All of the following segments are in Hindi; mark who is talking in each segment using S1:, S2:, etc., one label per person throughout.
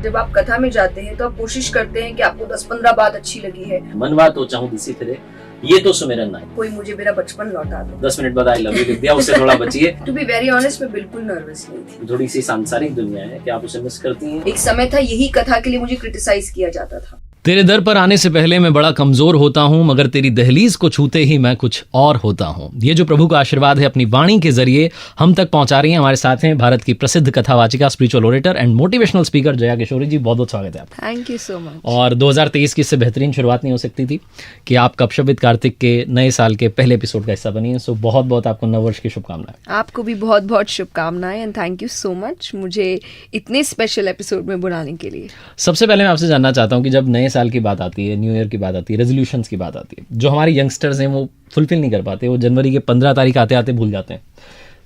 S1: जब आप कथा में जाते हैं तो आप कोशिश करते हैं कि आपको 10-15 बात अच्छी लगी है।
S2: मनवा तो चाहूं दिसी फिरे, ये तो सुमिरन ना
S1: कोई मुझे मेरा बचपन लौटा दे।
S2: 10 मिनट बाद आई लव यू लिख दिया, उससे थोड़ा बचिए।
S1: टू बी वेरी ऑनेस्ट, मैं बिल्कुल नर्वस नहीं थी।
S2: थोड़ी सी सांसारिक दुनिया है, क्या आप उसे मिस करती हैं?
S1: एक समय था यही कथा के लिए मुझे क्रिटिसाइज किया जाता था।
S3: तेरे दर पर आने से पहले मैं बड़ा कमजोर होता हूँ, मगर तेरी दहलीज को छूते ही मैं कुछ और होता हूँ। ये जो प्रभु का आशीर्वाद है अपनी वाणी के जरिए हम तक पहुंचा रही हैं। हमारे साथ हैं भारत की प्रसिद्ध कथावाचिका, spiritual orator and motivational speaker Jaya Kishori ji. बहुत बहुत स्वागत है आपका।
S1: Thank you so much.
S3: और 2023 की इससे बेहतरीन शुरुआत नहीं हो सकती थी कि आप कपशप विद कार्तिक के नए साल के पहले एपिसोड का हिस्सा बनी है। सो बहुत बहुत आपको नववर्ष की शुभकामनाएं।
S1: आपको भी बहुत बहुत शुभकामनाएं and thank you so much मुझे इतने स्पेशल एपिसोड में बुलाने के लिए।
S3: सबसे पहले मैं आपसे जानना चाहता हूँ कि जब नए साल की बात आती है, न्यू ईयर की बात आती है, रेजोल्यूशंस की बात आती है, जो हमारे यंगस्टर्स हैं वो फुलफिल नहीं कर पाते, वो जनवरी के 15 तारीख आते आते भूल जाते हैं।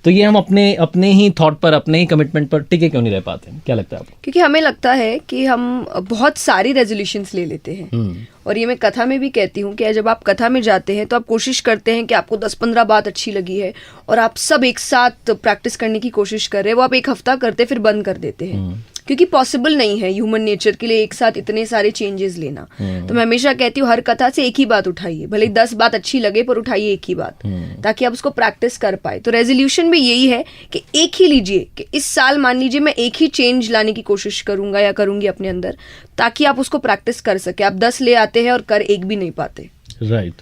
S3: तो ये हम अपने ही थॉट पर, अपने ही कमिटमेंट पर टिके क्यों नहीं रह पाते? क्या लगता है आपको?
S1: क्योंकि हमें लगता है कि हम बहुत सारी रेजोल्यूशंस ले लेते हैं और ये मैं कथा में भी कहती हूँ कि जब आप कथा में जाते हैं तो आप कोशिश करते हैं कि आपको 10-15 बात अच्छी लगी है और आप सब एक साथ प्रैक्टिस करने की कोशिश कर रहे हैं। वो आप एक हफ्ता करते फिर बंद कर देते हैं क्योंकि पॉसिबल नहीं है ह्यूमन नेचर के लिए एक साथ इतने सारे चेंजेस लेना। तो मैं हमेशा कहती हूँ हर कथा से एक ही बात उठाइए, भले 10 बात अच्छी लगे पर उठाइए एक ही बात, ताकि आप उसको प्रैक्टिस कर पाए। तो रेजोल्यूशन भी यही है कि एक ही लीजिए कि इस साल मान लीजिए मैं एक ही चेंज लाने की कोशिश करूंगा या करूंगी अपने अंदर, ताकि आप उसको प्रैक्टिस कर सके। आप 10 ले आते हैं और कर एक भी नहीं पाते।
S3: राइट।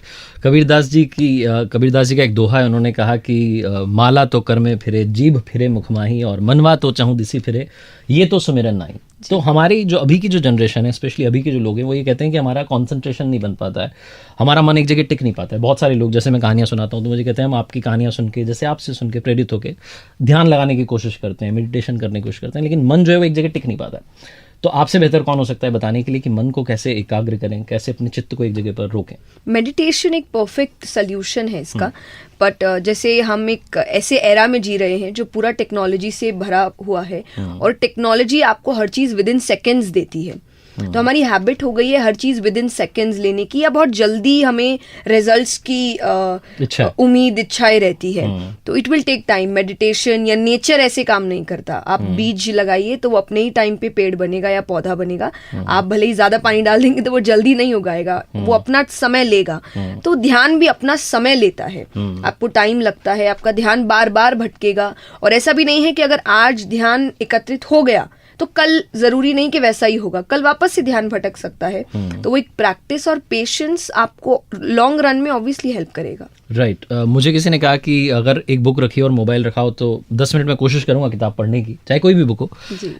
S3: कबीरदास जी का एक दोहा है, उन्होंने कहा कि माला तो कर में फिरे, जीभ फिरे मुखमाही, और मनवा तो चाहूं दिसी फिरे, ये तो सुमिरन नाई। तो हमारी जो अभी की जो जनरेशन है, स्पेशली अभी के जो लोग हैं, वो ये कहते हैं कि हमारा कंसंट्रेशन नहीं बन पाता है, हमारा मन एक जगह टिक नहीं पाता है। बहुत सारे लोग, जैसे मैं कहानियां सुनाता हूँ तो मुझे कहते हैं हम आपकी कहानियां सुन के, जैसे आपसे सुन के प्रेरित होकर ध्यान लगाने की कोशिश करते हैं, मेडिटेशन करने की कोशिश करते हैं, लेकिन मन जो है वो एक जगह टिक नहीं पाता है। तो आपसे बेहतर कौन हो सकता है बताने के लिए कि मन को कैसे एकाग्र करें, कैसे अपने चित्त को एक जगह पर रोकें?
S1: मेडिटेशन एक परफेक्ट सोल्यूशन है इसका। बट जैसे हम एक ऐसे एरा में जी रहे हैं जो पूरा टेक्नोलॉजी से भरा हुआ है और टेक्नोलॉजी आपको हर चीज़ विद इन सेकेंड्स देती है। तो हमारी हैबिट हो गई है हर चीज़ विद इन सेकेंड्स लेने की, या बहुत जल्दी हमें रिजल्ट्स की उम्मीद, इच्छाएं रहती है। तो it will take time. Meditation या नेचर ऐसे काम नहीं करता। आप बीज लगाइए तो वो अपने ही टाइम पे पेड़ बनेगा या पौधा बनेगा। आप भले ही ज्यादा पानी डाल देंगे तो वो जल्दी नहीं उगाएगा, वो अपना समय लेगा। तो ध्यान भी अपना समय लेता है, आपको टाइम लगता है, आपका ध्यान बार बार भटकेगा। और ऐसा भी नहीं है कि अगर आज ध्यान एकत्रित हो गया तो कल जरूरी नहीं कि वैसा ही होगा, कल वापस से ध्यान भटक सकता है। तो वो एक प्रैक्टिस और पेशेंस आपको लॉन्ग रन में ऑब्वियसली हेल्प करेगा।
S3: राइट। मुझे किसी ने कहा कि अगर एक बुक रखी और मोबाइल रखा हो तो 10 मिनट में कोशिश करूंगा किताब पढ़ने की, चाहे कोई भी बुक हो,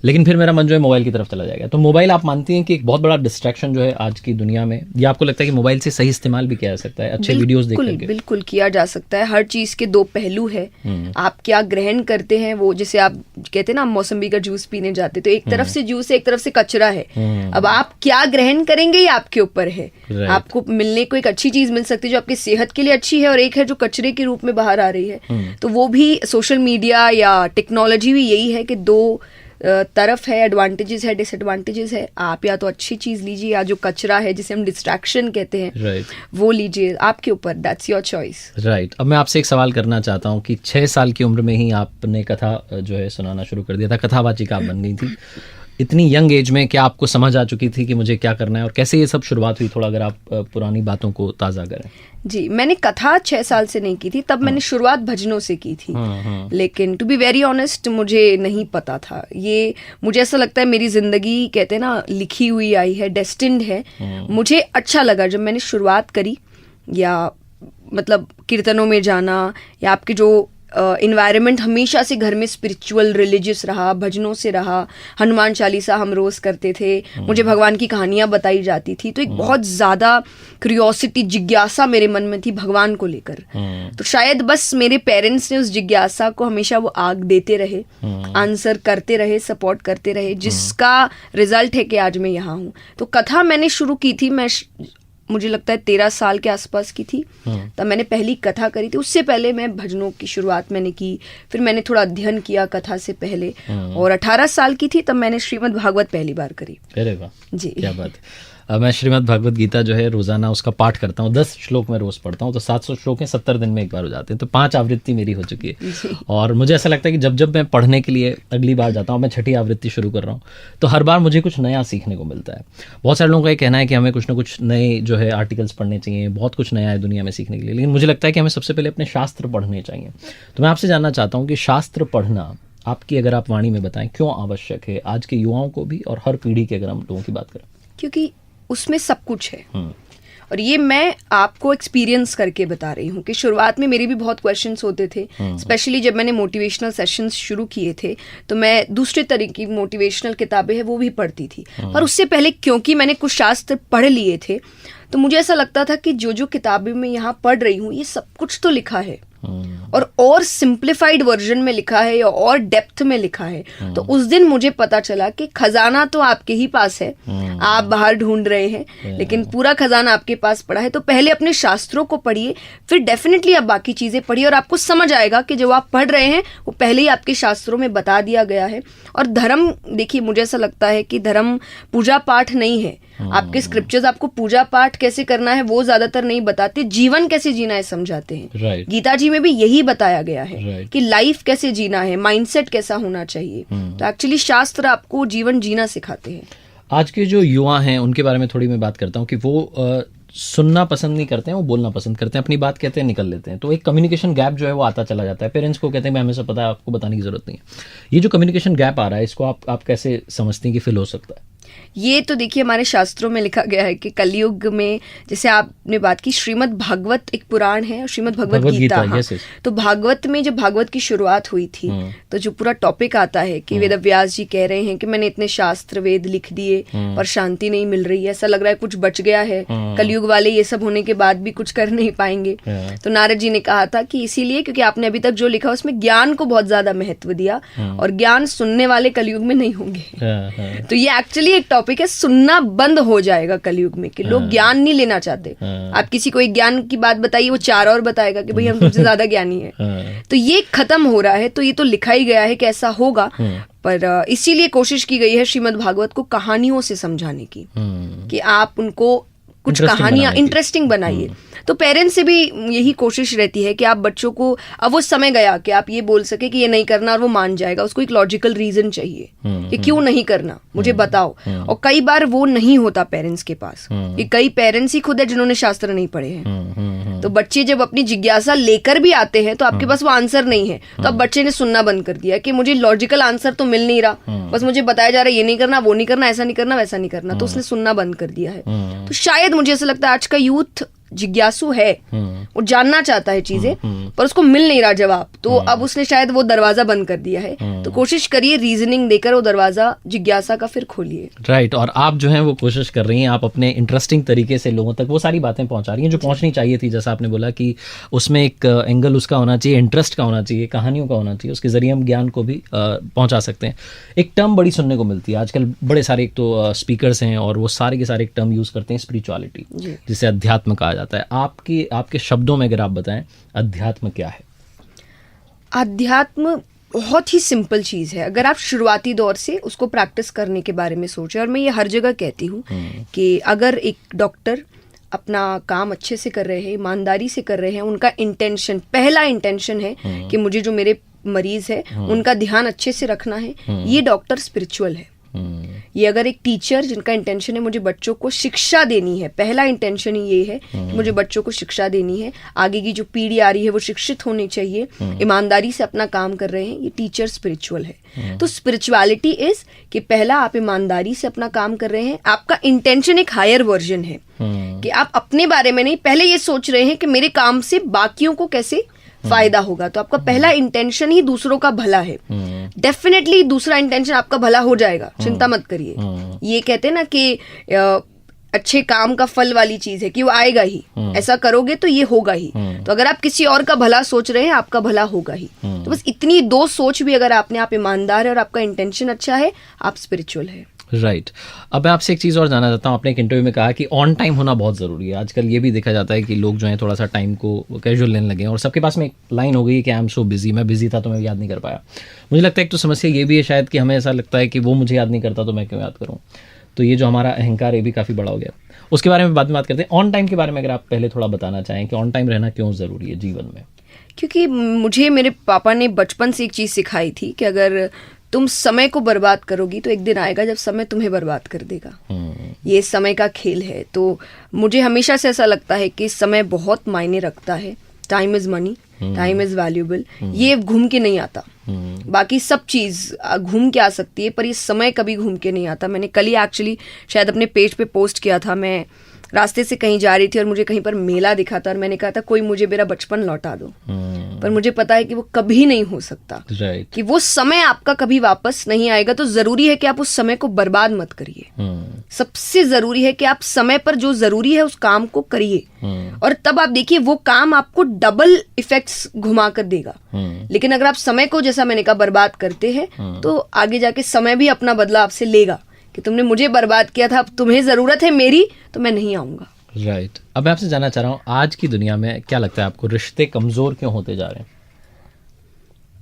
S3: लेकिन फिर मेरा मन जो है मोबाइल की तरफ चला जाएगा। तो मोबाइल, आप मानती हैं कि एक बहुत बड़ा डिस्ट्रैक्शन जो है आज की दुनिया में, या आपको लगता है कि मोबाइल से सही इस्तेमाल भी किया जा सकता है, अच्छे वीडियोस देख करके?
S1: बिल्कुल किया जा सकता है। हर चीज के दो पहलू है। आप क्या ग्रहण करते हैं, वो जैसे आप कहते हैं ना मौसम्बी का जूस पीने जाते, तो एक तरफ से जूस है, एक तरफ से कचरा है। अब आप क्या ग्रहण करेंगे ये आपके ऊपर है। आपको मिलने को एक अच्छी चीज मिल सकती है जो आपकी सेहत के लिए अच्छी है, और एक है जो कचरे के रूप में बाहर आ रही है। तो वो भी सोशल मीडिया या टेक्नोलॉजी भी यही है कि दो तरफ है, एडवांटेजेस है, डिसएडवांटेजेस है। आप या तो अच्छी चीज लीजिए, या जो कचरा है जिसे हम डिस्ट्रैक्शन कहते हैं वो लीजिए। आपके ऊपर, दैट्स योर चॉइस।
S3: राइट। अब मैं आपसे एक सवाल करना चाहता हूँ कि 6 साल की उम्र में ही आपने कथा जो है सुनाना शुरू कर दिया था, कथावाचिका आप बन गई थी। इतनी यंग एज में क्या आपको समझ आ चुकी थी कि मुझे क्या करना है, और कैसे ये सब शुरुआत हुई? थोड़ा अगर आप पुरानी बातों को ताज़ा करें।
S1: जी, मैंने कथा 6 साल से नहीं की थी, तब मैंने शुरुआत भजनों से की थी। लेकिन टू बी वेरी ऑनेस्ट मुझे नहीं पता था ये। मुझे ऐसा लगता है मेरी जिंदगी, कहते हैं ना, लिखी हुई आई है, डेस्टिन्ड है। मुझे अच्छा लगा जब मैंने शुरुआत करी, या मतलब कीर्तनों में जाना, या आपके जो इन्वायरमेंट हमेशा से घर में स्पिरिचुअल रिलीजियस रहा, भजनों से रहा। हनुमान चालीसा हम रोज करते थे, मुझे भगवान की कहानियां बताई जाती थी। तो एक बहुत ज्यादा क्यूरियोसिटी, जिज्ञासा मेरे मन में थी भगवान को लेकर। तो शायद बस मेरे पेरेंट्स ने उस जिज्ञासा को हमेशा वो आग देते रहे, आंसर करते रहे, सपोर्ट करते रहे, जिसका रिजल्ट है कि आज मैं यहाँ हूँ। तो कथा मैंने शुरू की थी, मुझे लगता है 13 साल के आसपास की थी, तब मैंने पहली कथा करी थी। उससे पहले मैं भजनों की शुरुआत मैंने की, फिर मैंने थोड़ा अध्ययन किया कथा से पहले, और 18 साल की थी तब मैंने श्रीमद् भागवत पहली बार करी।
S3: अरे वाह,
S1: जी,
S3: क्या बात मैं श्रीमद् भगवत गीता जो है रोज़ाना उसका पाठ करता हूँ, 10 श्लोक मैं रोज़ पढ़ता हूँ, तो 700 श्लोक हैं, 70 दिन में एक बार हो जाते हैं, तो 5 आवृत्ति मेरी हो चुकी है। और मुझे ऐसा लगता है कि जब जब मैं पढ़ने के लिए अगली बार जाता हूँ, मैं 6ठी आवृत्ति शुरू कर रहा हूँ, तो हर बार मुझे कुछ नया सीखने को मिलता है। बहुत सारे लोगों का ये कहना है कि हमें कुछ ना कुछ नए जो है आर्टिकल्स पढ़ने चाहिए, बहुत कुछ नया है दुनिया में सीखने के लिए, लेकिन मुझे लगता है कि हमें सबसे पहले अपने शास्त्र पढ़ने चाहिए। तो मैं आपसे जानना चाहता हूँ कि शास्त्र पढ़ना आपकी अगर आप वाणी में बताएं क्यों आवश्यक है आज के युवाओं को भी और हर पीढ़ी के अगर हम लोगों की बात करें?
S1: क्योंकि उसमें सब कुछ है। और ये मैं आपको एक्सपीरियंस करके बता रही हूँ कि शुरुआत में मेरे भी बहुत क्वेश्चंस होते थे, स्पेशली जब मैंने मोटिवेशनल सेशंस शुरू किए थे, तो मैं दूसरे तरह की मोटिवेशनल किताबें हैं वो भी पढ़ती थी। पर उससे पहले क्योंकि मैंने कुछ शास्त्र पढ़ लिए थे, तो मुझे ऐसा लगता था कि जो जो किताबें मैं यहाँ पढ़ रही हूँ ये सब कुछ तो लिखा है और सिंप्लीफाइड वर्जन में लिखा है या और डेप्थ में लिखा है। तो उस दिन मुझे पता चला कि खजाना तो आपके ही पास है, आप बाहर ढूंढ रहे हैं, लेकिन पूरा खजाना आपके पास पड़ा है। तो पहले अपने शास्त्रों को पढ़िए, फिर डेफिनेटली आप बाकी चीजें पढ़िए और आपको समझ आएगा कि जो आप पढ़ रहे हैं वो पहले ही आपके शास्त्रों में बता दिया गया है। और धर्म, देखिए मुझे ऐसा लगता है कि धर्म पूजा पाठ नहीं है। आपके स्क्रिप्चर्स आपको पूजा पाठ कैसे करना है वो ज्यादातर नहीं बताते, जीवन कैसे जीना है समझाते हैं। गीता जी में भी यही बताया गया है कि लाइफ कैसे जीना है, माइंडसेट कैसा होना चाहिए। तो एक्चुअली शास्त्र आपको जीवन जीना सिखाते हैं।
S3: आज के जो युवा हैं उनके बारे में थोड़ी मैं बात करता हूँ कि वो सुनना पसंद नहीं करते हैं, वो बोलना पसंद करते हैं, अपनी बात कहते हैं निकल लेते हैं, तो एक कम्युनिकेशन गैप जो है वो आता चला जाता है। पेरेंट्स को कहते हैं मैं हमें सब पता है, आपको बताने की जरूरत नहीं है। ये जो कम्युनिकेशन गैप आ रहा है इसको आप कैसे समझती हैं कि फिल हो सकता है?
S1: ये तो देखिए हमारे शास्त्रों में लिखा गया है कि कलयुग में, जैसे आपने बात की, श्रीमद् भागवत एक पुराण है और श्रीमद् भगवत गीता। हाँ। तो भागवत में जब भागवत की शुरुआत हुई थी तो जो पूरा टॉपिक आता है कि वेद व्यास जी कह रहे हैं कि मैंने इतने शास्त्र वेद लिख दिए पर शांति नहीं मिल रही है, ऐसा लग रहा है कुछ बच गया है, कलयुग वाले ये सब होने के बाद भी कुछ कर नहीं पाएंगे। तो नारद जी ने कहा था कि इसीलिए क्योंकि आपने अभी तक जो लिखा उसमें ज्ञान को बहुत ज्यादा महत्व दिया और ज्ञान सुनने वाले कलयुग में नहीं होंगे। तो ये एक्चुअली एक टॉपिक है, सुनना बंद हो जाएगा कलयुग में कि लोग ज्ञान नहीं लेना चाहते। आप किसी को एक ज्ञान की बात बताइए, वो 4 और बताएगा कि भाई हम तुमसे ज्यादा ज्ञानी है। तो ये खत्म हो रहा है। तो ये तो लिखा ही गया है कि ऐसा होगा, पर इसीलिए कोशिश की गई है श्रीमद् भागवत को कहानियों से समझाने की कि आप उनको कुछ कहानियां इंटरेस्टिंग बनाइए। तो पेरेंट्स से भी यही कोशिश रहती है कि आप बच्चों को, अब वो समय गया कि आप ये बोल सके कि ये नहीं करना और वो मान जाएगा, उसको एक लॉजिकल रीजन चाहिए कि क्यों नहीं करना, मुझे बताओ। और कई बार वो नहीं होता पेरेंट्स के पास, कि कई पेरेंट्स ही खुद है जिन्होंने शास्त्र नहीं पढ़े हैं। तो बच्चे जब अपनी जिज्ञासा लेकर भी आते हैं तो आपके पास वो आंसर नहीं है, तो अब बच्चे ने सुनना बंद कर दिया कि मुझे लॉजिकल आंसर तो मिल नहीं रहा, बस मुझे बताया जा रहा है ये नहीं करना, वो नहीं करना, ऐसा नहीं करना, वैसा नहीं करना, तो उसने सुनना बंद कर दिया है। तो शायद मुझे ऐसा लगता है आज का यूथ जिज्ञासु है, वो जानना चाहता है चीजें पर उसको मिल नहीं रहा जवाब, तो अब उसने शायद वो दरवाजा बंद कर दिया है। तो कोशिश करिए रीजनिंग देकर वो दरवाजा जिज्ञासा का फिर खोलिए।
S3: राइट। और आप जो है वो कोशिश कर रही हैं, आप अपने इंटरेस्टिंग तरीके से लोगों तक वो सारी बातें पहुंचा रही हैं जो पहुंचनी चाहिए थी। जैसा आपने बोला कि उसमें एक एंगल उसका होना चाहिए, इंटरेस्ट का होना चाहिए, कहानियों का होना चाहिए, उसके जरिए हम ज्ञान को भी पहुंचा सकते हैं। एक टर्म बड़ी सुनने को मिलती है आजकल, बड़े सारे एक तो स्पीकर्स हैं और वो सारे के सारे एक टर्म यूज करते हैं, स्पिरिचुअलिटी, जिसे अध्यात्म कहा जाता है। आपके शब्दों में अगर आप बताएं अध्यात्म क्या है?
S1: अध्यात्म बहुत ही सिंपल चीज है अगर आप शुरुआती दौर से उसको प्रैक्टिस करने के बारे में सोचें। और मैं ये हर जगह कहती हूँ कि अगर एक डॉक्टर अपना काम अच्छे से कर रहे हैं, ईमानदारी से कर रहे हैं, उनका इंटेंशन, पहला इंटेंशन है कि मुझे जो मेरे मरीज है उनका ध्यान अच्छे से रखना है, ये डॉक्टर स्पिरिचुअल है। ये अगर एक टीचर जिनका इंटेंशन है मुझे बच्चों को शिक्षा देनी है, पहला इंटेंशन ही ये है कि मुझे बच्चों को शिक्षा देनी है, आगे की जो पीढ़ी आ रही है वो शिक्षित होनी चाहिए, ईमानदारी से अपना काम कर रहे हैं, ये टीचर स्पिरिचुअल है। तो स्पिरिचुअलिटी इज कि पहला आप ईमानदारी से अपना काम कर रहे हैं, आपका इंटेंशन एक हायर वर्जन है कि आप अपने बारे में नहीं, पहले ये सोच रहे हैं कि मेरे काम से बाकियों को कैसे फायदा होगा। तो आपका पहला इंटेंशन ही दूसरों का भला है। डेफिनेटली दूसरा इंटेंशन आपका भला हो जाएगा, चिंता मत करिए। ये कहते हैं ना कि अच्छे काम का फल वाली चीज है कि वो आएगा ही, ऐसा करोगे तो ये होगा ही। तो अगर आप किसी और का भला सोच रहे हैं आपका भला होगा ही। तो बस इतनी दो सोच भी अगर आपने, आप ईमानदार है और आपका इंटेंशन अच्छा है, आप स्पिरिचुअल है।
S3: राइट। अब मैं आपसे एक चीज़ और जानना चाहता हूँ। आपने एक इंटरव्यू में कहा कि ऑन टाइम होना बहुत ज़रूरी है। आजकल ये भी देखा जाता है कि लोग जो हैं थोड़ा सा टाइम को कैजुअल लेने लगे हैं और सबके पास में एक लाइन हो गई कि आई एम सो बिजी, मैं बिजी था तो मैं याद नहीं कर पाया। मुझे लगता है एक तो समस्या ये भी है शायद कि हमें ऐसा लगता है कि वो मुझे याद नहीं करता तो मैं क्यों याद करूँ। तो ये जो हमारा अहंकार है भी काफ़ी बड़ा हो गया। उसके बारे में बाद में बात करते हैं। ऑन टाइम के बारे में अगर आप पहले थोड़ा बताना चाहें कि ऑन टाइम रहना क्यों ज़रूरी है जीवन में।
S1: क्योंकि मुझे मेरे पापा ने बचपन से एक चीज़ सिखाई थी कि अगर तुम समय को बर्बाद करोगी तो एक दिन आएगा जब समय तुम्हें बर्बाद कर देगा। ये समय का खेल है। तो मुझे हमेशा से ऐसा लगता है कि समय बहुत मायने रखता है। Time is money, time is valuable. ये घूम के नहीं आता। बाकी सब चीज़ घूम के आ सकती है पर ये समय कभी घूम के नहीं आता। मैंने कल ही एक्चुअली शायद अपने पेज पे पोस्ट किया था, मैं रास्ते से कहीं जा रही थी और मुझे कहीं पर मेला दिखा था और मैंने कहा था कोई मुझे मेरा बचपन लौटा दो। पर मुझे पता है कि वो कभी नहीं हो सकता, कि वो समय आपका कभी वापस नहीं आएगा। तो जरूरी है कि आप उस समय को बर्बाद मत करिए। सबसे जरूरी है कि आप समय पर जो जरूरी है उस काम को करिए और तब आप देखिए वो काम आपको डबल इफेक्ट्स घुमा कर देगा। लेकिन अगर आप समय को, जैसा मैंने कहा, बर्बाद करते हैं तो आगे जाके समय भी अपना बदला आपसे लेगा कि तुमने मुझे बर्बाद किया था, अब तुम्हें जरूरत है मेरी तो मैं नहीं आऊंगा।
S3: राइट। अब मैं आपसे जानना चाह रहा हूँ, आज की दुनिया में क्या लगता है आपको, रिश्ते कमजोर क्यों होते जा रहे हैं?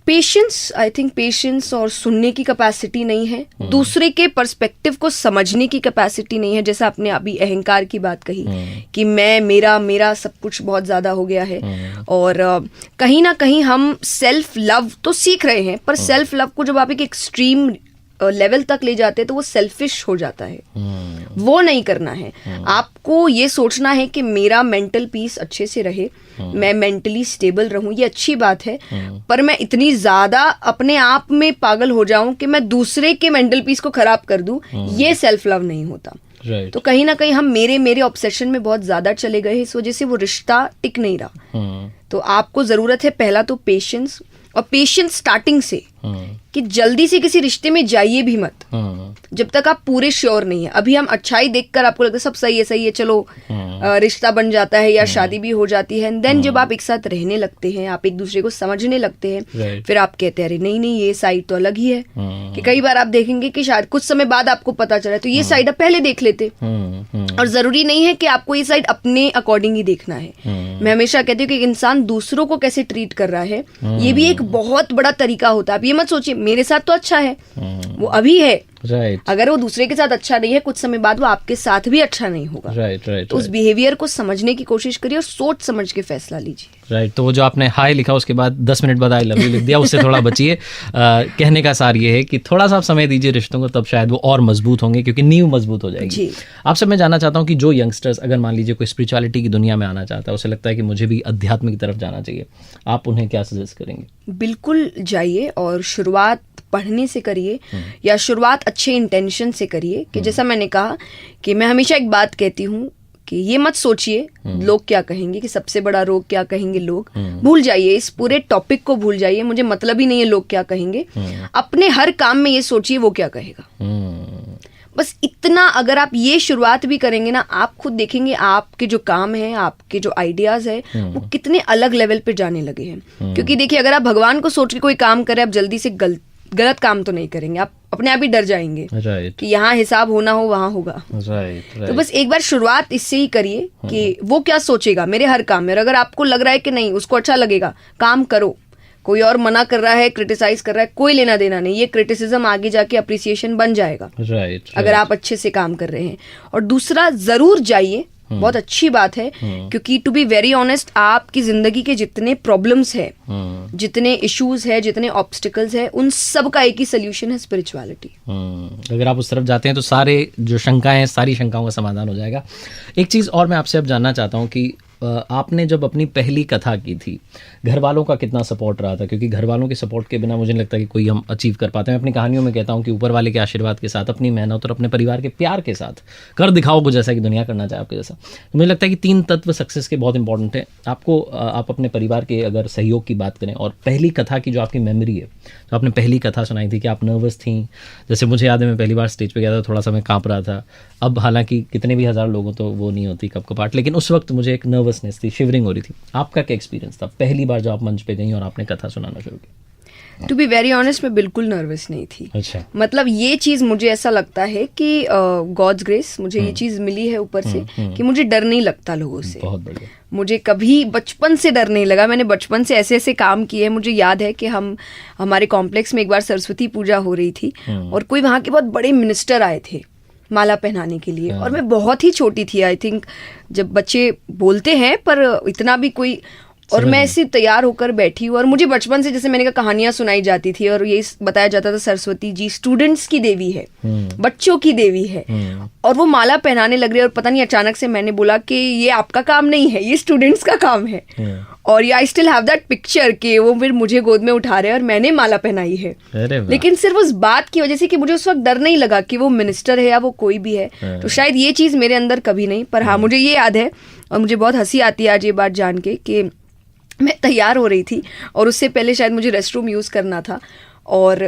S1: पेशेंस, आई थिंक पेशेंस और सुनने की कैपेसिटी नहीं है। दूसरे के पर्सपेक्टिव को समझने की कैपेसिटी नहीं है। जैसा आपने अभी अहंकार की बात कही कि मैं, मेरा सब कुछ बहुत ज्यादा हो गया है। और कहीं ना कहीं हम सेल्फ लव तो सीख रहे हैं पर सेल्फ लव को जब आप एक एक्सट्रीम लेवल तक ले जाते हैं तो वो सेल्फिश हो जाता है। वो नहीं करना है। आपको ये सोचना है कि मेरा मेंटल पीस अच्छे से रहे, मैं मेंटली स्टेबल रहूं, ये अच्छी बात है। पर मैं इतनी ज्यादा अपने आप में पागल हो जाऊं कि मैं दूसरे के मेंटल पीस को खराब कर दूं, ये सेल्फ लव नहीं होता। तो कहीं ना कहीं हम मेरे ऑब्सेशन में बहुत ज्यादा चले गए, इस वजह से वो रिश्ता टिक नहीं रहा। तो आपको जरूरत है पहला तो पेशेंस, और पेशेंस स्टार्टिंग से, कि जल्दी से किसी रिश्ते में जाइए भी मत जब तक आप पूरे श्योर नहीं है। अभी हम अच्छाई देखकर आपको लगता है सब सही है चलो रिश्ता बन जाता है या शादी भी हो जाती है। देन जब आप एक साथ रहने लगते हैं, आप एक दूसरे को समझने लगते हैं, फिर आप कहते हैं अरे नहीं ये साइड तो अलग ही है। कि कई बार आप देखेंगे कि शायद कुछ समय बाद आपको पता चला तो ये साइड आप पहले देख लेते। और जरूरी नहीं है कि आपको ये साइड अपने अकॉर्डिंग ही देखना है। मैं हमेशा कहती हूँ कि इंसान दूसरों को कैसे ट्रीट कर रहा है ये भी एक बहुत बड़ा तरीका होता है। आप ये मत सोचिए मेरे साथ तो अच्छा है, वो अभी है। अगर वो दूसरे के साथ अच्छा नहीं है, कुछ समय बाद वो आपके साथ भी अच्छा नहीं होगा। तो उस बिहेवियर को समझने की कोशिश करिए और सोच समझ के फैसला लीजिए। तो वो जो आपने हाय लिखा उसके बाद 10 मिनट बाद आई लव यू लिख दिया, उससे थोड़ा बचिए। कहने का सार ये है कि थोड़ा सा आप समय दीजिए रिश्तों को, तब शायद वो और मजबूत होंगे, क्योंकि नींव मजबूत हो जाएगी। आपसे मैं जानना चाहता हूँ कि जो यंगस्टर्स अगर मान लीजिए कोई स्पिरिचुअलिटी की दुनिया में आना चाहता है, उसे लगता है कि मुझे भी अध्यात्म की तरफ जाना चाहिए, आप उन्हें क्या सजेस्ट करेंगे? बिल्कुल जाइए और शुरुआत पढ़ने से करिए या शुरुआत अच्छे इंटेंशन से करिए। कि जैसा मैंने कहा कि मैं हमेशा एक बात कहती हूँ कि ये मत सोचिए लोग क्या कहेंगे, कि सबसे बड़ा रोग क्या कहेंगे लोग। भूल जाइए, इस पूरे टॉपिक को भूल जाइए। मुझे मतलब ही नहीं है लोग क्या कहेंगे। अपने हर काम में ये सोचिए वो क्या कहेगा। बस इतना अगर आप ये शुरुआत भी करेंगे ना, आप खुद देखेंगे आपके जो काम है, आपके जो आइडियाज है वो कितने अलग लेवल पे जाने लगे हैं। क्योंकि देखिए अगर आप भगवान को सोच के कोई काम करें, आप जल्दी से गलत काम तो नहीं करेंगे, आप अपने आप ही डर जाएंगे कि यहाँ हिसाब होना हो वहां होगा। तो बस एक बार शुरुआत इससे ही करिए कि वो क्या सोचेगा मेरे हर काम में। और अगर आपको लग रहा है कि नहीं उसको अच्छा लगेगा, काम करो। कोई और मना कर रहा है, क्रिटिसाइज कर रहा है, कोई लेना देना नहीं। ये क्रिटिसिज्म आगे जाके अप्रिसिएशन बन जाएगा अगर आप अच्छे से काम कर रहे हैं। और दूसरा, जरूर जाइए, बहुत अच्छी बात है। क्योंकि टू बी वेरी ऑनेस्ट, आपकी जिंदगी के जितने प्रॉब्लम्स है, जितने इश्यूज है, जितने ऑब्स्टिकल्स है, उन सब का एक ही सोल्यूशन है, स्पिरिचुअलिटी। अगर आप उस तरफ जाते हैं तो सारे जो शंकाएं हैं, सारी शंकाओं का समाधान हो जाएगा। एक चीज़ और मैं आपसे अब जानना चाहता हूँ कि आपने जब अपनी पहली कथा की थी, घर वालों का कितना सपोर्ट रहा था? क्योंकि घर वालों के सपोर्ट के बिना मुझे नहीं लगता कि कोई हम अचीव कर पाते हैं। मैं अपनी कहानियों में कहता हूँ कि ऊपर वाले के आशीर्वाद के साथ, अपनी मेहनत और अपने परिवार के प्यार के साथ कर दिखाओ को, जैसा कि दुनिया करना चाहे आपके जैसा। तो मुझे लगता है कि 3 तत्व सक्सेस के बहुत इंपॉर्टेंट है। आपको आप अपने परिवार के अगर सहयोग की बात करें और पहली कथा की जो आपकी मेमोरी है, तो आपने पहली कथा सुनाई थी कि आप नर्वस थी। जैसे मुझे याद है मैं पहली बार स्टेज पर गया था, थोड़ा सा मैं काँप रहा था। अब हालांकि कितने भी हज़ार लोगों तो वो नहीं होती कपकपाहट, लेकिन उस वक्त मुझे एक नर्वसनेस थी, शिवरिंग हो रही थी। आपका क्या एक्सपीरियंस था पहली बार जब आप मंच पे गई और आपने कथा सुनाना शुरू किया? टू बी वेरी ऑनेस्ट, मैं बिल्कुल नर्वस नहीं थी।
S3: अच्छा।
S1: मतलब ये चीज मुझे ऐसा लगता है कि गॉड्स ग्रेस, मुझे ये चीज मिली है ऊपर से कि मुझे डर नहीं लगता लोगों से।
S3: बहुत बढ़िया।
S1: मुझे कभी बचपन से डर नहीं लगा। मैंने बचपन से ऐसे ऐसे काम किए। मुझे याद है कि हमारे कॉम्प्लेक्स में एक बार सरस्वती पूजा हो रही थी और कोई वहाँ के बहुत बड़े मिनिस्टर आए थे माला पहनाने के लिए। और मैं बहुत ही छोटी थी, आई थिंक जब बच्चे बोलते हैं पर इतना भी कोई, और मैं ऐसे तैयार होकर बैठी हूँ। और मुझे बचपन से, जैसे मैंने कहा, कहानियां सुनाई जाती थी और ये बताया जाता था सरस्वती जी स्टूडेंट्स की देवी है, बच्चों की देवी है। और वो माला पहनाने लग रही है और पता नहीं अचानक से मैंने बोला कि ये आपका काम नहीं है, ये स्टूडेंट्स का काम है। और ये I still have that picture कि वो फिर मुझे गोद में उठा रहे हैं और मैंने माला पहनाई है। लेकिन सिर्फ उस बात की वजह से कि मुझे उस वक्त डर नहीं लगा कि वो मिनिस्टर है या वो कोई भी है, तो शायद ये चीज मेरे अंदर कभी नहीं। पर हाँ, मुझे ये याद है और मुझे बहुत हंसी आती है आज ये बात जान के कि मैं तैयार हो रही थी और उससे पहले शायद मुझे रेस्टरूम यूज करना था और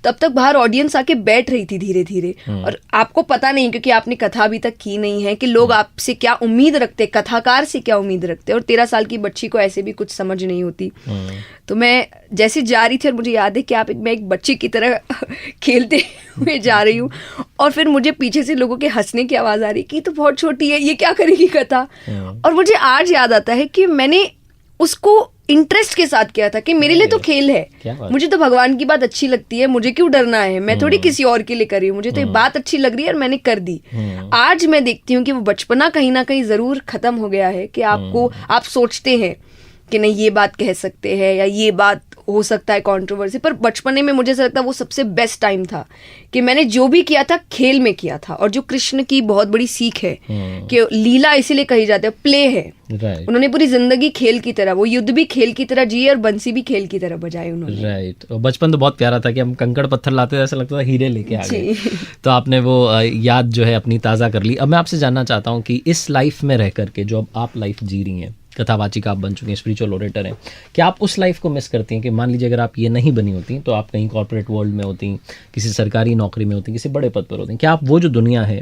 S1: तब तक बाहर ऑडियंस आके बैठ रही थी धीरे धीरे। और आपको पता नहीं, क्योंकि आपने कथा अभी तक की नहीं है, कि लोग आपसे क्या उम्मीद रखते, कथाकार से क्या उम्मीद रखते। और 13 साल की बच्ची को ऐसे भी कुछ समझ नहीं होती। तो मैं जैसे जा रही थी और मुझे याद है कि मैं एक बच्चे की तरह खेलते हुए जा रही हूँ और फिर मुझे पीछे से लोगों के हंसने की आवाज आ रही कि तो बहुत छोटी है, ये क्या करेगी कथा। और मुझे आज याद आता है कि मैंने उसको इंटरेस्ट के साथ किया था कि मेरे लिए तो खेल है, मुझे तो भगवान की बात अच्छी लगती है, मुझे क्यों डरना है, मैं थोड़ी किसी और के लिए कर रही हूँ, मुझे तो ये बात अच्छी लग रही है और मैंने कर दी। आज मैं देखती हूँ कि वो बचपना कहीं ना कहीं जरूर खत्म हो गया है कि आप सोचते हैं कि नहीं ये बात कह सकते हैं या ये बात हो सकता है कंट्रोवर्सी, पर बचपने में मुझे ऐसा लगता है वो सबसे बेस्ट टाइम था कि मैंने जो भी किया था खेल में किया था। और जो कृष्ण की बहुत बड़ी सीख है कि लीला इसीलिए कही जाती है, प्ले है। उन्होंने पूरी जिंदगी खेल की तरह, वो युद्ध भी खेल की तरह जिए और बंसी भी खेल की तरह बजाए उन्होंने।
S3: राइट। और बचपन तो बहुत प्यारा था कि हम कंकड़ पत्थर लाते थे, ऐसा लगता था हीरे लेके आ गए। तो आपने वो याद जो है अपनी ताज़ा कर ली। अब मैं आपसे जानना चाहता हूँ कि इस लाइफ में रह करके जो अब आप लाइफ जी रही हैं, कथावाचिका आप बन चुकी हैं, स्पिरिचुअल ओरेटर हैं, क्या आप उस लाइफ को मिस करती हैं कि मान लीजिए अगर आप ये नहीं बनी होती तो आप कहीं कॉर्पोरेट वर्ल्ड में होती, किसी सरकारी नौकरी में होती, किसी बड़े पद पर होती, क्या आप वो जो दुनिया है,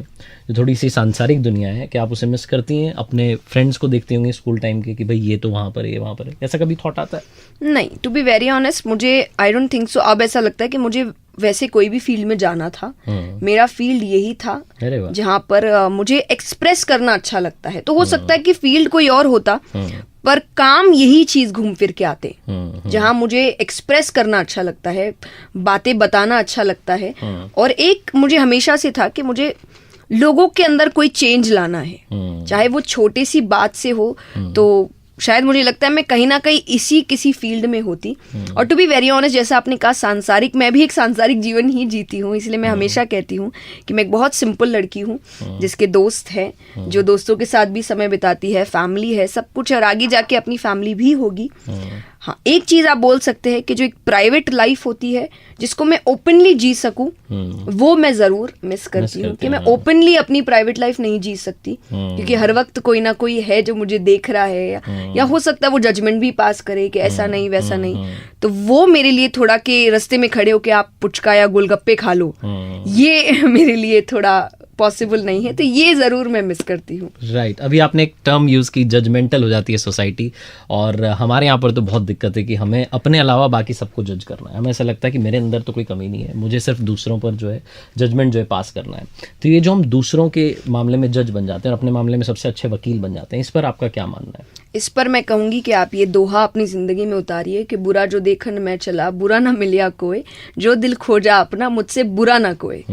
S3: जो थोड़ी सी सांसारिक दुनिया है, क्या आप उसे मिस करती हैं? अपने फ्रेंड्स को देखती होंगी स्कूल टाइम के कि भाई ये तो वहाँ पर है, ये वहाँ पर है, ऐसा कभी थॉट आता है?
S1: नहीं, टू बी वेरी ऑनेस्ट मुझे आई डोंट थिंक सो। अब ऐसा लगता है कि मुझे वैसे कोई भी फील्ड में जाना था, मेरा फील्ड यही था जहाँ पर मुझे एक्सप्रेस करना अच्छा लगता है। तो हो सकता है कि फील्ड कोई और होता, पर काम यही चीज घूम फिर के आते जहाँ मुझे एक्सप्रेस करना अच्छा लगता है, बातें बताना अच्छा लगता है। और एक मुझे हमेशा से था कि मुझे लोगों के अंदर कोई चेंज लाना है, चाहे वो छोटी सी बात से हो। तो शायद मुझे लगता है मैं कहीं ना कहीं इसी किसी फील्ड में होती। और टू बी वेरी ऑनेस्ट, जैसा आपने कहा सांसारिक, मैं भी एक सांसारिक जीवन ही जीती हूँ, इसलिए मैं हमेशा कहती हूँ कि मैं एक बहुत सिंपल लड़की हूँ जिसके दोस्त हैं, जो दोस्तों के साथ भी समय बिताती है, फैमिली है, सब कुछ, और आगे जाके अपनी फैमिली भी होगी। हाँ, एक चीज आप बोल सकते हैं कि जो एक प्राइवेट लाइफ होती है जिसको मैं ओपनली जी सकूं, वो मैं जरूर मिस करती हूँ कि मैं ओपनली अपनी प्राइवेट लाइफ नहीं जी सकती, क्योंकि हर वक्त कोई ना कोई है जो मुझे देख रहा है या हो सकता है वो जजमेंट भी पास करे कि ऐसा नहीं वैसा नहीं। तो वो मेरे लिए थोड़ा कि रास्ते में खड़े हो के आप पुचका या गोलगप्पे खा लो, ये मेरे लिए थोड़ा पॉसिबल नहीं है। तो ये जरूर मैं मिस करती हूँ।
S3: राइट। अभी आपने एक टर्म यूज की, जजमेंटल हो जाती है सोसाइटी, और हमारे यहाँ पर तो बहुत दिक्कत है कि हमें अपने अलावा बाकी सबको जज करना है। हमें ऐसा लगता है कि मेरे अंदर तो कोई कमी नहीं है, मुझे सिर्फ दूसरों पर जो है जजमेंट जो है पास करना है। तो ये जो हम दूसरों के मामले में जज बन जाते हैं और अपने मामले में सबसे अच्छे वकील बन जाते हैं, इस पर आपका क्या मानना है?
S1: इस पर मैं कहूंगी कि आप ये दोहा अपनी जिंदगी में उतारिए कि बुरा जो देखन मैं चला, बुरा ना मिलिया कोई, जो दिल खोजा अपना, मुझसे बुरा ना कोई।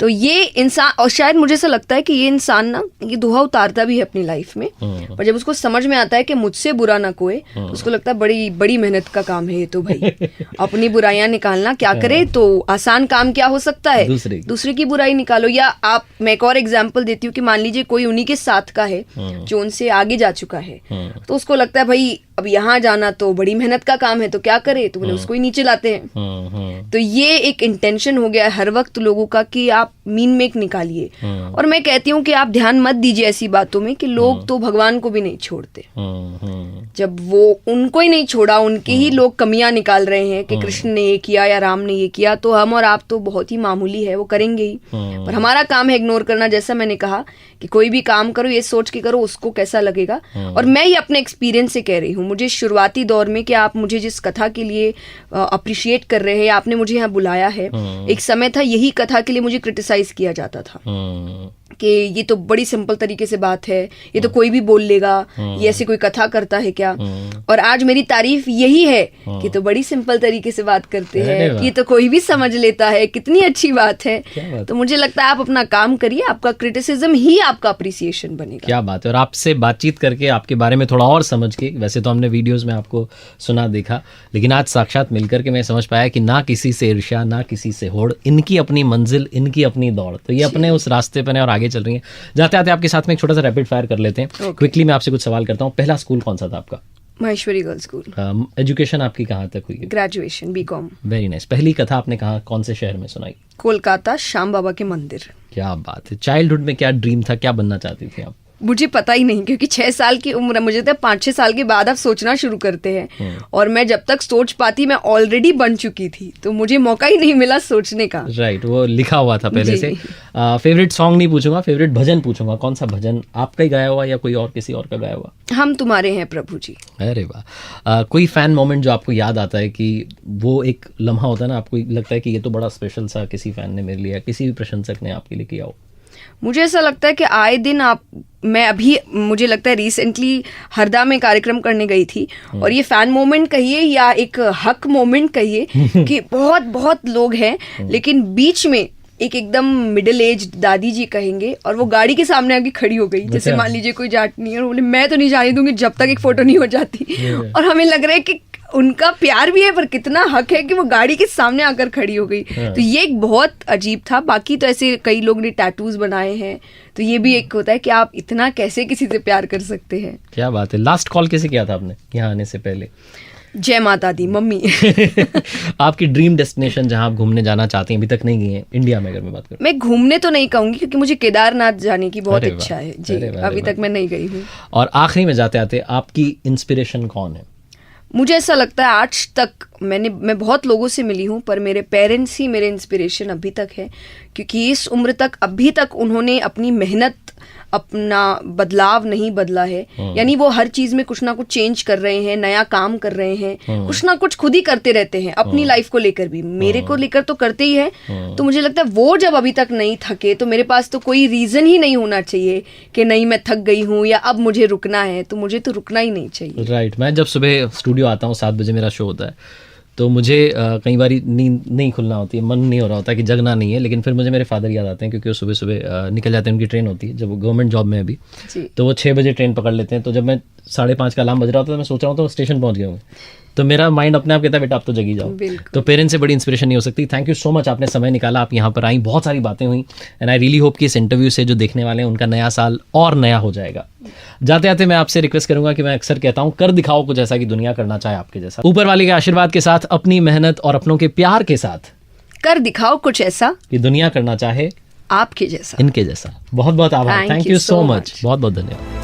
S1: तो ये इंसान, और शायद मुझे ऐसा लगता है कि ये इंसान ना ये दोहा उतारता भी है अपनी लाइफ में, पर जब उसको समझ में आता है कि मुझसे बुरा ना कोई, तो उसको लगता है बड़ी बड़ी मेहनत का काम है ये तो भाई। अपनी बुराइयां निकालना क्या करे, तो आसान काम क्या हो सकता है, दूसरे की बुराई निकालो। या आप, मैं एक और एग्जाम्पल देती हूँ कि मान लीजिए कोई उन्हीं के साथ का है जो उनसे आगे जा चुका है, तो उसको लगता है भाई अब यहाँ जाना तो बड़ी मेहनत का काम है, तो क्या करे, तो बोले उसको ही नीचे लाते हैं। तो ये एक इंटेंशन हो गया है हर वक्त लोगों का कि आप मीन मेक निकालिए। और मैं कहती हूँ कि आप ध्यान मत दीजिए ऐसी बातों में कि लोग तो भगवान को भी नहीं छोड़ते। जब वो उनको ही नहीं छोड़ा, उनके ही लोग कमियां निकाल रहे हैं कि कृष्ण ने ये किया या राम ने ये किया, तो हम और आप तो बहुत ही मामूली है, वो करेंगे ही। पर हमारा काम है इग्नोर करना। जैसा मैंने कहा कि कोई भी काम करो ये सोच के करो उसको कैसा लगेगा। और मैं ये अपने एक्सपीरियंस से कह रही हूँ, हूँ। मुझे शुरुआती दौर में कि आप मुझे जिस कथा के लिए अप्रिशिएट कर रहे हैं, आपने मुझे यहाँ बुलाया है, एक समय था यही कथा के लिए मुझे क्रिटिसाइज किया जाता था कि ये तो बड़ी सिंपल तरीके से बात है, ये तो कोई भी बोल लेगा, ये ऐसी कोई कथा करता है क्या। और आज मेरी तारीफ यही है कि तो बड़ी सिंपल तरीके से बात करते हैं, कि तो कोई भी समझ लेता है, कितनी अच्छी बात है। तो मुझे लगता है आप अपना काम करिए, आपका क्रिटिसिज्म ही आपका अप्रिसिएशन बनेगा।
S3: क्या बात है। और आपसे बातचीत करके, आपके बारे में थोड़ा और समझ के, वैसे तो हमने वीडियोस में आपको सुना देखा, लेकिन आज साक्षात मिलकर के मैं समझ पाया कि ना किसी से ईर्ष्या, ना किसी से होड़, इनकी अपनी मंजिल, इनकी अपनी दौड़, तो ये अपने उस रास्ते पर है और आगे चल रही है। जाते आते आपके साथ में एक छोटा सा रैपिड फायर कर लेते हैं। क्विकली मैं आपसे कुछ सवाल करता हूँ। पहला स्कूल कौन सा था आपका?
S1: Maheshwari girls school.
S3: एजुकेशन आपकी कहाँ तक हुई है?
S1: Graduation BCom.
S3: Very nice. पहली कथा आपने कहाँ, कौन से शहर में सुनाई?
S1: कोलकाता, श्याम बाबा के मंदिर।
S3: क्या बात है। चाइल्डहुड में क्या ड्रीम था, क्या बनना चाहती थी आप?
S1: मुझे पता ही नहीं, क्योंकि 6 साल की उम्र, मुझे तो 5-6 साल के बाद आप सोचना शुरू करते हैं, और मैं जब तक सोच पाती मैं ऑलरेडी बन चुकी थी, तो मुझे मौका ही नहीं मिला सोचने का।
S3: राइट, वो लिखा हुआ था पहले से। फेवरेट सॉन्ग नहीं पूछूंगा, फेवरेट भजन पूछूंगा। कौन सा भजन आपका ही गाया हुआ या कोई और किसी और का गाया हुआ?
S1: हम तुम्हारे हैं प्रभु जी।
S3: अरे वाह। कोई फैन मोमेंट जो आपको याद आता है कि वो एक लम्हा होता है ना, आपको लगता है कि ये तो बड़ा स्पेशल सा किसी फैन ने मेरे लिए, किसी भी प्रशंसक ने आपके लिए किया हो?
S1: मुझे ऐसा लगता है कि आए दिन मैं अभी, मुझे लगता है रिसेंटली हरदा में कार्यक्रम करने गई थी, और ये फैन मोमेंट कहिए या एक हक मोमेंट कहिए कि बहुत बहुत लोग हैं, लेकिन बीच में एक एकदम मिडिल एज दादी जी कहेंगे, और वो गाड़ी के सामने आके खड़ी हो गई, जैसे मान लीजिए कोई जाट नहीं है, और बोले मैं तो नहीं जाने दूंगी जब तक एक फोटो नहीं हो जाती। और हमें लग रहा है कि उनका प्यार भी है, पर कितना हक है कि वो गाड़ी के सामने आकर खड़ी हो गई। तो ये एक बहुत अजीब था। बाकी तो ऐसे कई लोग ने टैटूज बनाए हैं, तो ये भी एक होता है कि आप इतना कैसे किसी से प्यार कर सकते हैं।
S3: क्या बात है। लास्ट कॉल कैसे किया था आपने यहाँ आने से पहले?
S1: जय माता दी मम्मी।
S3: आपकी ड्रीम डेस्टिनेशन जहाँ आप घूमने जाना चाहती हैं, अभी तक नहीं गई हैं, इंडिया में अगर मैं बात करूँ?
S1: मैं घूमने तो नहीं कहूंगी, क्योंकि मुझे केदारनाथ जाने की बहुत इच्छा है जी। अभी तक मैं नहीं गई हूँ।
S3: और आखिरी में जाते आते, आपकी इंस्पिरेशन कौन है?
S1: मुझे ऐसा लगता है आज तक मैं बहुत लोगों से मिली हूँ, पर मेरे पेरेंट्स ही मेरे इंस्पिरेशन अभी तक है, क्योंकि इस उम्र तक अभी तक उन्होंने अपनी मेहनत, अपना बदलाव नहीं बदला है। यानी वो हर चीज में कुछ ना कुछ चेंज कर रहे हैं, नया काम कर रहे हैं, कुछ ना कुछ खुद ही करते रहते हैं, अपनी लाइफ को लेकर भी, मेरे को लेकर तो करते ही है। तो मुझे लगता है वो जब अभी तक नहीं थके, तो मेरे पास तो कोई रीजन ही नहीं होना चाहिए कि नहीं मैं थक गई हूँ या अब मुझे रुकना है, तो मुझे तो रुकना ही नहीं चाहिए।
S3: राइट। मैं जब सुबह स्टूडियो आता हूँ, 7 बजे मेरा शो होता है, तो मुझे कई बार नींद नहीं खुलना होती है, मन नहीं हो रहा होता कि जगना नहीं है, लेकिन फिर मुझे मेरे फादर याद आते हैं, क्योंकि वो सुबह सुबह निकल जाते हैं, उनकी ट्रेन होती है, जब वो गवर्नमेंट जॉब में अभी, तो वो 6 बजे ट्रेन पकड़ लेते हैं। तो जब मैं 5:30 का अलार्म बज रहा होता है, तो मैं सोच रहा हूँ तो स्टेशन पहुँच गया हूँ, तो मेरा माइंड अपने आप कहता है बेटा आप तो जगी जाओ। तो पेरेंट्स से बड़ी इंस्पिरेशन नहीं हो सकती। थैंक यू सो मच, आपने समय निकाला, आप यहाँ पर आई, बहुत सारी बातें हुई, एंड आई रियली होप कि इस इंटरव्यू से जो देखने वाले हैं उनका नया साल और नया हो जाएगा। जाते आते मैं आपसे रिक्वेस्ट करूंगा कि मैं अक्सर कहता हूँ, कर दिखाओ कुछ ऐसा कि दुनिया करना चाहे आपके जैसा। ऊपर वाले के आशीर्वाद के साथ, अपनी मेहनत और अपनों के प्यार के साथ
S1: कर दिखाओ कुछ ऐसा
S3: कि दुनिया करना चाहे
S1: आपके जैसा,
S3: इनके जैसा। बहुत बहुत आभार। Thank you so much. बहुत बहुत धन्यवाद।